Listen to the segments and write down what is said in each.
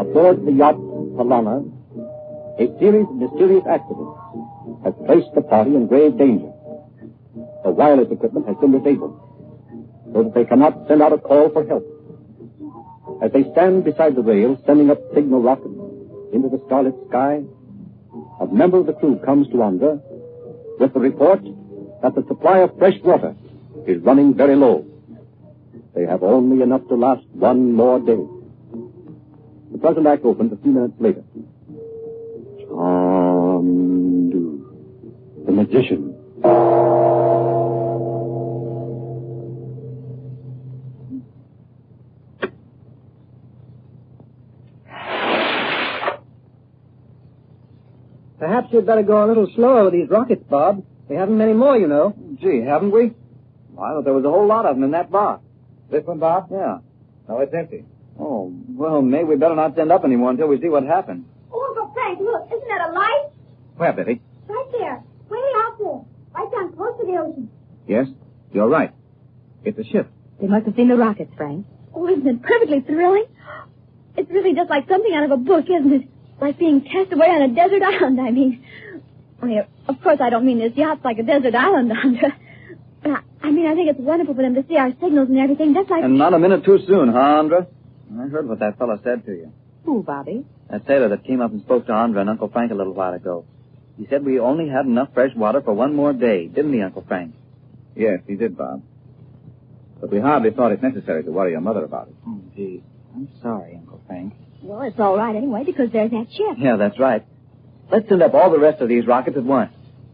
Aboard the yacht Palana, a series of mysterious accidents has placed the party in grave danger. The wireless equipment has been disabled, so that they cannot send out a call for help. As they stand beside the rail, sending up signal rockets into the starlit sky, a member of the crew comes to Andra with the report that the supply of fresh water is running very low. They have only enough to last one more day. The present act opens a few minutes later. Chandu the Magician. Perhaps you'd better go a little slower with these rockets, Bob. We haven't many more, you know. Gee, haven't we? Well, I thought there was a whole lot of them in that box. This one, Bob? Yeah. No, it's empty. Oh, well, maybe we better not send up any more until we see what happens. Oh, Uncle Frank, look, isn't that a light? Where, Betty? Right there, way out there, right down close to the ocean. Yes, you're right. It's a ship. They must have seen the rockets, Frank. Oh, isn't it perfectly thrilling? It's really just like something out of a book, isn't it? Like being cast away on a desert island, I mean. Only, of course, I don't mean this yacht's like a desert island, Andra. But I mean, I think it's wonderful for them to see our signals and everything. That's like... And not a minute too soon, huh, Andra? I heard what that fellow said to you. Who, Bobby? That sailor that came up and spoke to Andra and Uncle Frank a little while ago. He said we only had enough fresh water for one more day, didn't he, Uncle Frank? Yes, he did, Bob. But we hardly thought it necessary to worry your mother about it. Oh, gee. I'm sorry, Uncle Frank. Well, it's all right anyway, because there's that ship. Yeah, that's right. Let's send up all the rest of these rockets at once.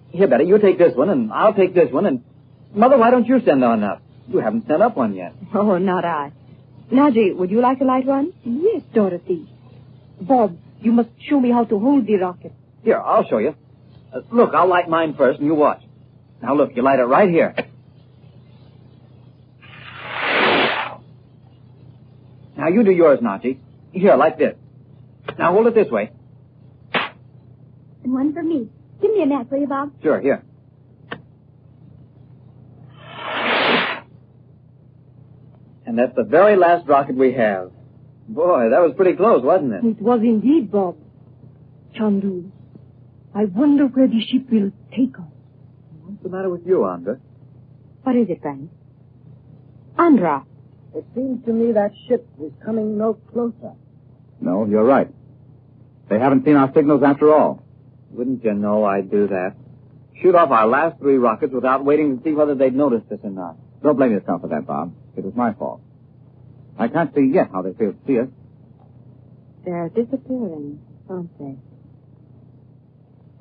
Here, Betty, you take this one, and I'll take this one, and... Mother, why don't you send on up? You haven't sent up one yet. Oh, not I. Naji, would you like to light one? Yes, Dorothy. Bob, you must show me how to hold the rocket. Here, I'll show you. Look, I'll light mine first, and you watch. Now, look, you light it right here. Now, you do yours, Naji. Here, like this. Now, hold it this way. And one for me. Give me a match, will you, Bob? Sure, here. And that's the very last rocket we have. Boy, that was pretty close, wasn't it? It was indeed, Bob. Chandu, I wonder where the ship will take us. What's the matter with you, Andra? What is it, Frank? Andra. It seems to me that ship is coming no closer. No, you're right. They haven't seen our signals after all. Wouldn't you know I'd do that? Shoot off our last 3 rockets without waiting to see whether they'd noticed us or not. Don't blame yourself for that, Bob. It was my fault. I can't see yet how they feel to see us. They're disappearing, aren't they?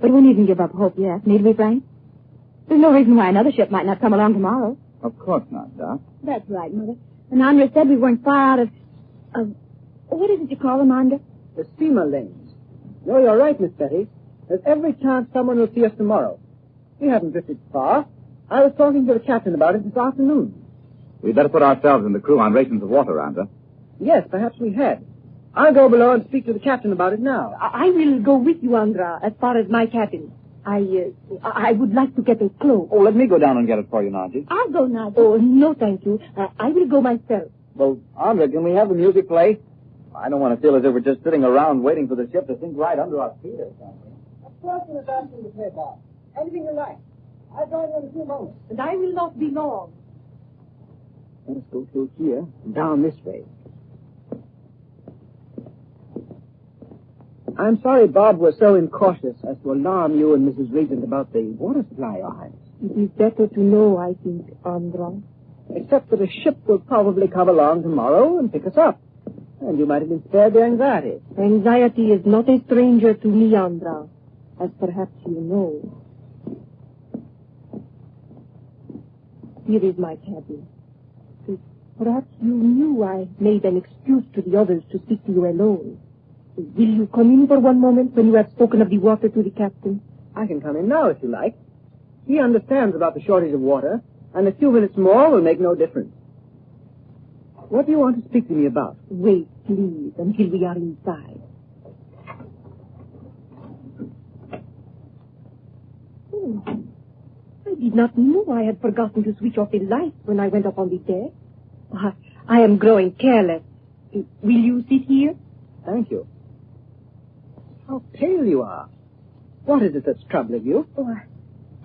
But we needn't give up hope yet, need we, Frank? There's no reason why another ship might not come along tomorrow. Of course not, Doc. That's right, Mother. And Andra said we weren't far out of... What is it you call them, Andra? The steamer lanes. No, you're right, Miss Betty. There's every chance someone will see us tomorrow. We haven't drifted far. I was talking to the captain about it this afternoon. We'd better put ourselves and the crew on rations of water, Andra. Yes, perhaps we had. I'll go below and speak to the captain about it now. I will go with you, Andra, as far as my cabin. I would like to get a cloak. Oh, let me go down and get it for you, Naji. I'll go, Naji. Oh, no, thank you. I will go myself. Well, Andra, can we have the music play? I don't want to feel as if we're just sitting around waiting for the ship to sink right under our feet or something. Of course, Miss Ashton to play, Bob. Anything you like. I'll join you in a few moments. And I will not be long. Let us go through here and down this way. I'm sorry Bob was so incautious as to alarm you and Mrs. Regent about the water supply lines. It is better to know, I think, Andra. Except that a ship will probably come along tomorrow and pick us up. And you might have been spared the anxiety. Anxiety is not a stranger to me, Andra, as perhaps you know. Here is my cabin. Perhaps you knew I made an excuse to the others to speak to you alone. Will you come in for one moment when you have spoken of the water to the captain? I can come in now if you like. He understands about the shortage of water, and a few minutes more will make no difference. What do you want to speak to me about? Wait, please, until we are inside. Oh, I did not know I had forgotten to switch off the lights when I went up on the deck. I am growing careless. Will you sit here? Thank you. How pale you are. What is it that's troubling you? Oh,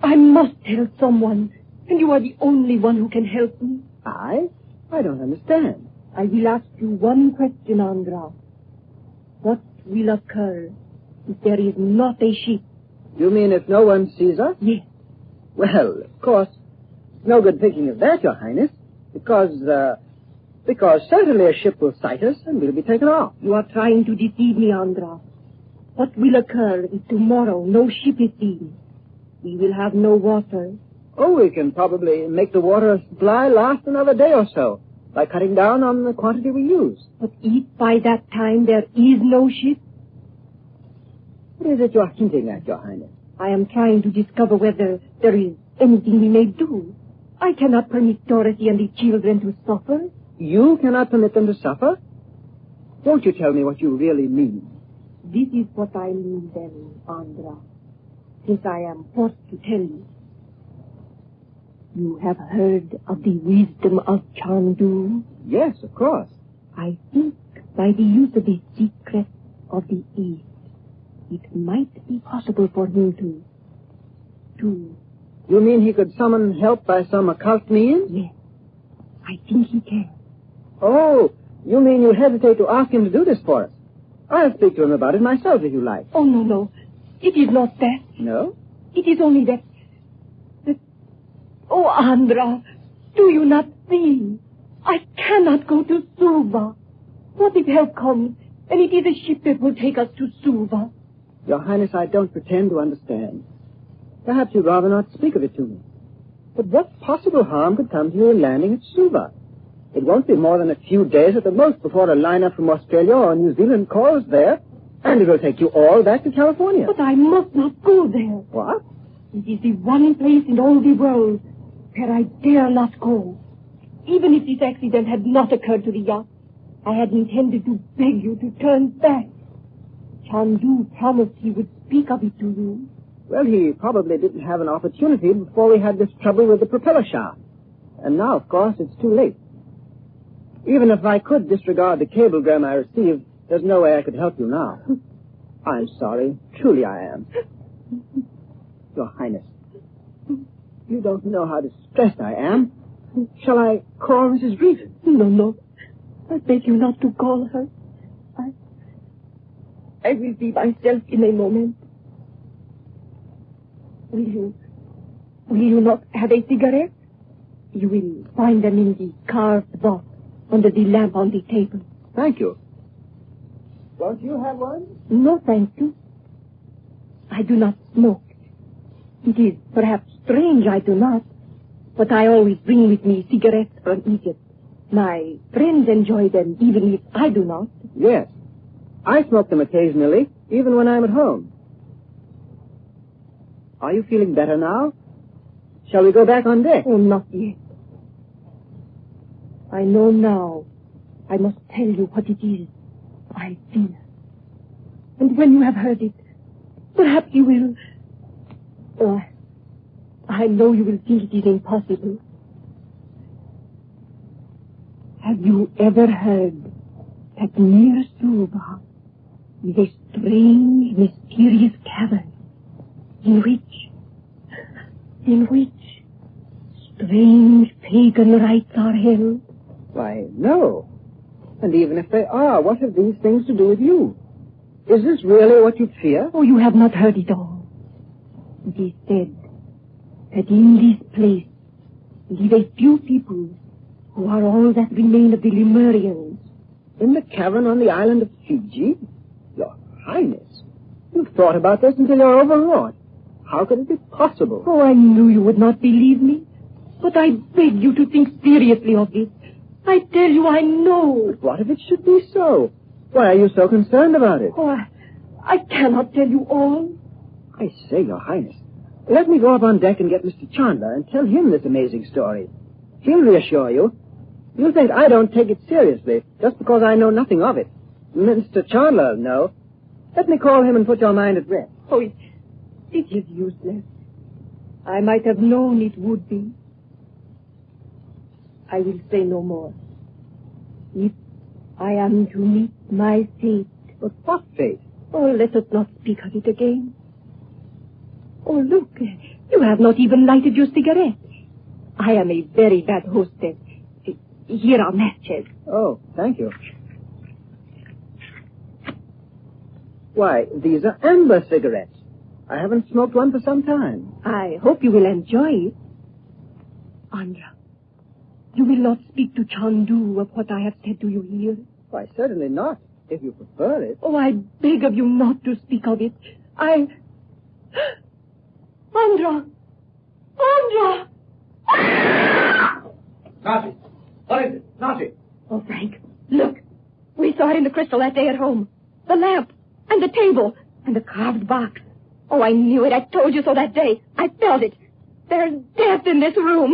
I must tell someone, and you are the only one who can help me. I don't understand. I will ask you one question, Andra. What will occur if there is not a ship? You mean if no one sees us? Yes. Well, of course, no good thinking of that, Your Highness, because certainly a ship will sight us and we'll be taken off. You are trying to deceive me, Andra. What will occur if tomorrow no ship is seen? We will have no water. Oh, we can probably make the water supply last another day or so by cutting down on the quantity we use. But if by that time there is no ship? What is it you're hinting at, Your Highness? I am trying to discover whether there is anything we may do. I cannot permit Dorothy and the children to suffer. You cannot permit them to suffer? Won't you tell me what you really mean? This is what I mean then, Andra, since I am forced to tell you. You have heard of the wisdom of Chandu? Yes, of course. I think by the use of the secret of the East, it might be possible for him to... You mean he could summon help by some occult means? Yes, I think he can. Oh, you mean you hesitate to ask him to do this for us? I'll speak to him about it myself if you like. Oh, no. It is not that. No? It is only that... Oh, Andra, do you not see? I cannot go to Suva. What if help comes, and it is a ship that will take us to Suva? Your Highness, I don't pretend to understand. Perhaps you'd rather not speak of it to me. But what possible harm could come to you in landing at Suva? It won't be more than a few days at the most before a liner from Australia or New Zealand calls there, and it will take you all back to California. But I must not go there. What? It is the one place in all the world where I dare not go. Even if this accident had not occurred to the yacht, I had intended to beg you to turn back. Chandu promised he would speak of it to you. Well, he probably didn't have an opportunity before we had this trouble with the propeller shaft. And now, of course, it's too late. Even if I could disregard the cablegram I received, there's no way I could help you now. I'm sorry. Truly I am. Your Highness, you don't know how distressed I am. Shall I call Mrs. Reeves? No. I beg you not to call her. I will be myself in a moment. Will you not have a cigarette? You will find them in the carved box under the lamp on the table. Thank you. Don't you have one? No, thank you. I do not smoke. It is perhaps strange I do not, but I always bring with me cigarettes from Egypt. My friends enjoy them even if I do not. Yes. I smoke them occasionally, even when I'm at home. Are you feeling better now? Shall we go back on deck? Oh, not yet. I know now. I must tell you what it is I feel. And when you have heard it, perhaps you will... Oh, I know you will think it is impossible. Have you ever heard that near Suva is a strange, mysterious cavern in which strange pagan rites are held? Why, no. And even if they are, what have these things to do with you? Is this really what you fear? Oh, you have not heard it all. It is said that in this place live a few people who are all that remain of the Lemurians. In the cavern on the island of Fiji? Your Highness, you've thought about this until you're overwrought. How could it be possible? Oh, I knew you would not believe me. But I beg you to think seriously of this. I tell you, I know. But what if it should be so? Why are you so concerned about it? Oh, I cannot tell you all. I say, Your Highness, let me go up on deck and get Mr. Chandler and tell him this amazing story. He'll reassure you. You think I don't take it seriously just because I know nothing of it. Mr. Chandler, no. Let me call him and put your mind at rest. Oh, it is useless. I might have known it would be. I will say no more. If I am to meet my fate. But what fate? Oh, let us not speak of it again. Oh, look, you have not even lighted your cigarette. I am a very bad hostess. Here are matches. Oh, thank you. Why, these are amber cigarettes. I haven't smoked one for some time. I hope you will enjoy it. Andra, you will not speak to Chandu of what I have said to you here? Why, certainly not, if you prefer it. Oh, I beg of you not to speak of it. Andra! Andra! Nazi! What is it? Nazi! Oh, Frank, look. We saw it in the crystal that day at home. The lamp, and the table, and the carved box. Oh, I knew it. I told you so that day. I felt it. There's death in this room.